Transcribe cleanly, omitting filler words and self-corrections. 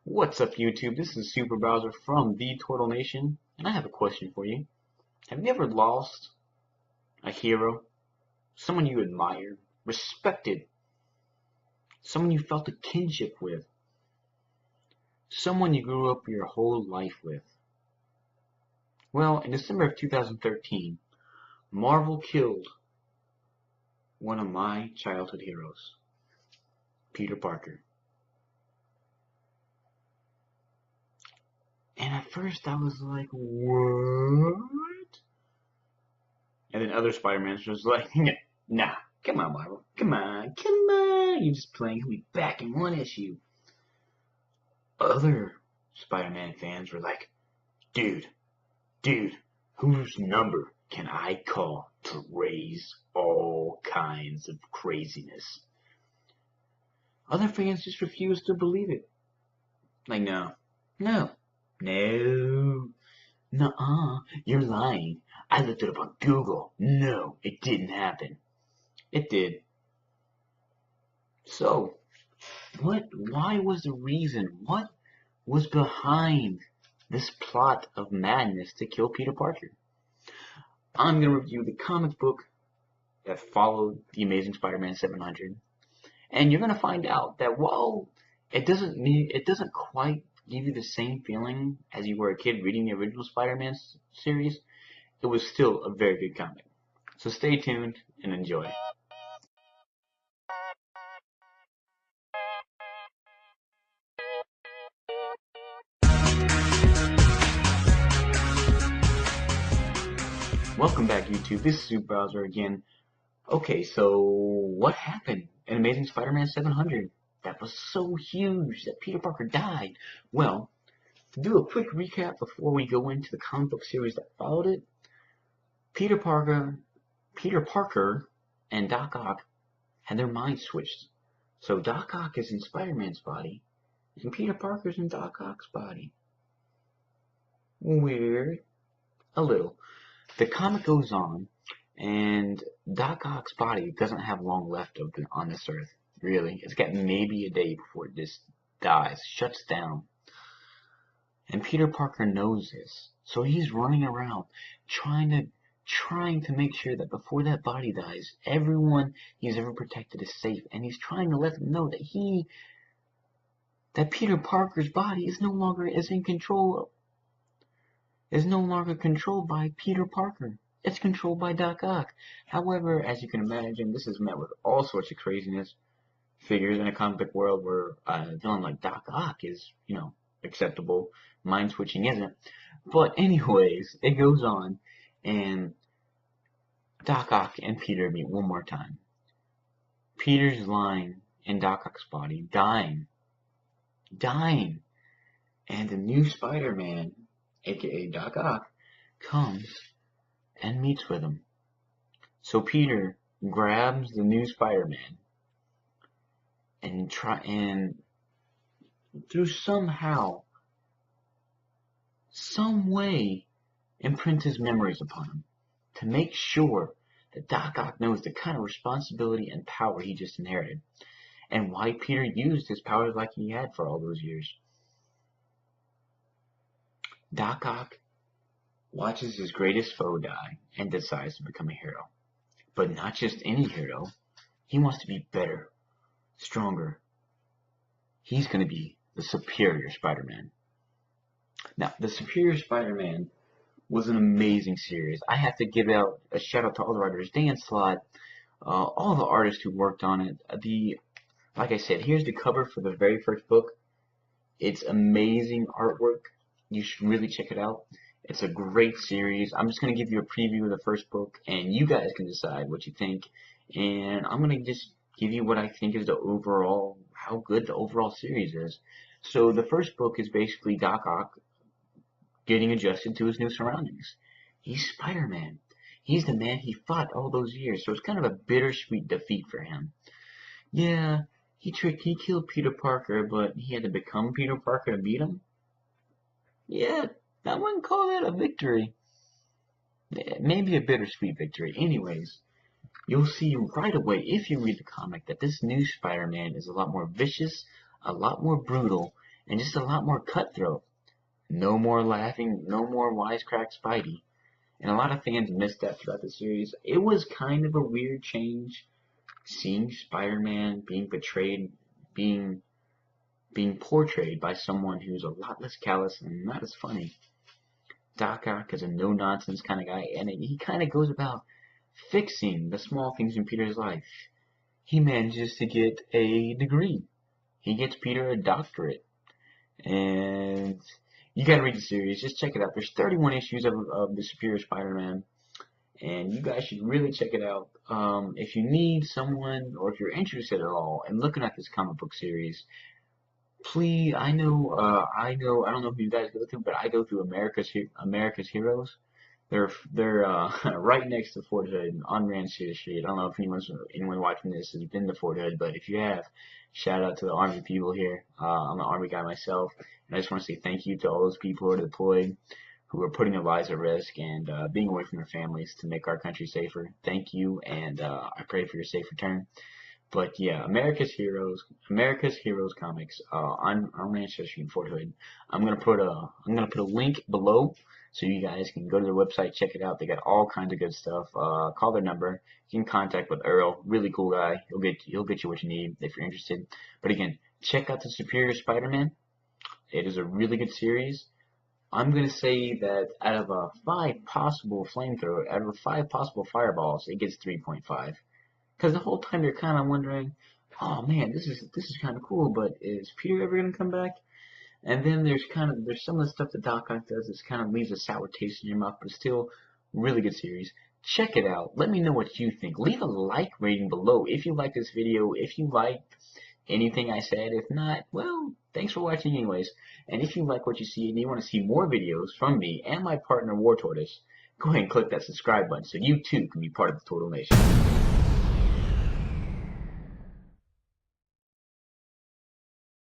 What's up, YouTube? This is Super Browser from the Turtle Nation, and I have a question for you. Have you ever lost a hero? Someone you admired, respected, someone you felt a kinship with, someone you grew up your whole life with? Well, in December of 2013, Marvel killed one of my childhood heroes, Peter Parker. And at first I was like, what? And then other Spider-Mans was like, nah, come on, Marvel. Come on. You're just playing. He'll be back in one issue. Other Spider-Man fans were like, dude, whose number can I call to raise all kinds of craziness? Other fans just refused to believe it. Like, no, nuh-uh, you're lying. I looked it up on Google. No, it didn't happen. It did. So, why was the reason? What was behind this plot of madness to kill Peter Parker? I'm going to review the comic book that followed The Amazing Spider-Man 700. And you're going to find out that while it doesn't quite give you the same feeling as you were a kid reading the original Spider-Man series, it was still a very good comic. So stay tuned and enjoy. Welcome back, YouTube. This is Super Browser again. Okay, so what happened in Amazing Spider-Man 700? That was so huge that Peter Parker died. Well, to do a quick recap before we go into the comic book series that followed it, Peter Parker and Doc Ock had their minds switched. So Doc Ock is in Spider-Man's body, and Peter Parker's in Doc Ock's body. Weird. A little. The comic goes on, and Doc Ock's body doesn't have long left on this earth, really. It's got maybe a day before it just dies, shuts down. And Peter Parker knows this, so he's running around trying to make sure that before that body dies, everyone he's ever protected is safe, and he's trying to let them know that Peter Parker's body is no longer controlled by Peter Parker. It's controlled by Doc Ock. However, as you can imagine, this is met with all sorts of craziness. Figures in a comic book world where a villain like Doc Ock is, acceptable. Mind switching isn't. But anyways, it goes on, and Doc Ock and Peter meet one more time. Peter's lying in Doc Ock's body, dying. And the new Spider-Man, aka Doc Ock, comes and meets with him. So Peter grabs the new Spider-Man and through some way, imprint his memories upon him to make sure that Doc Ock knows the kind of responsibility and power he just inherited, and why Peter used his powers like he had for all those years. Doc Ock watches his greatest foe die and decides to become a hero. But not just any hero. He wants to be better, stronger. He's going to be the Superior Spider-Man. Now, the Superior Spider-Man was an amazing series. I have to give out a shout out to all the writers, Dan Slott, all the artists who worked on it. Like I said, here's the cover for the very first book. It's amazing artwork. You should really check it out. It's a great series. I'm just going to give you a preview of the first book, and you guys can decide what you think. And I'm going to just give you what I think is how good the overall series is. So the first book is basically Doc Ock getting adjusted to his new surroundings. He's Spider-Man. He's the man he fought all those years, so it's kind of a bittersweet defeat for him. Yeah, he killed Peter Parker, but he had to become Peter Parker to beat him? Yeah, I wouldn't call that a victory. Maybe a bittersweet victory. Anyways, you'll see right away if you read the comic that this new Spider-Man is a lot more vicious, a lot more brutal, and just a lot more cutthroat. No more laughing, no more wisecrack Spidey. And a lot of fans missed that throughout the series. It was kind of a weird change seeing Spider-Man being portrayed by someone who's a lot less callous and not as funny. Doc Ock is a no-nonsense kind of guy, and he kind of goes about fixing the small things in Peter's life. He manages to get a degree. He gets Peter a doctorate. And you gotta read the series. Just check it out. There's 31 issues of the Superior Spider-Man, and you guys should really check it out. If you need someone, or if you're interested at all in looking at this comic book series, please, I don't know if you guys go through, but I go through America's Heroes. They're right next to Fort Hood on Ranch Street. I don't know if anyone watching this has been to Fort Hood, but if you have, shout out to the Army people here. I'm an Army guy myself, and I just want to say thank you to all those people who are deployed, who are putting their lives at risk and being away from their families to make our country safer. Thank you, and I pray for your safe return. But yeah, America's Heroes comics on Manchester Street in Fort Hood. I'm gonna put a link below so you guys can go to their website, check it out. They got all kinds of good stuff. Call their number. You can contact with Earl, really cool guy. He'll get you what you need if you're interested. But again, check out the Superior Spider-Man. It is a really good series. I'm gonna say that out of 5 possible fireballs, it gets 3.5. Because the whole time you're kind of wondering, oh man, this is kind of cool, but is Peter ever gonna come back? And then there's some of the stuff that Doc Ock does that kind of leaves a sour taste in your mouth, but still really good series. Check it out. Let me know what you think. Leave a like rating below if you like this video. If you liked anything I said. If not, well, thanks for watching anyways. And if you like what you see and you want to see more videos from me and my partner War Tortoise, go ahead and click that subscribe button so you too can be part of the Turtle Nation.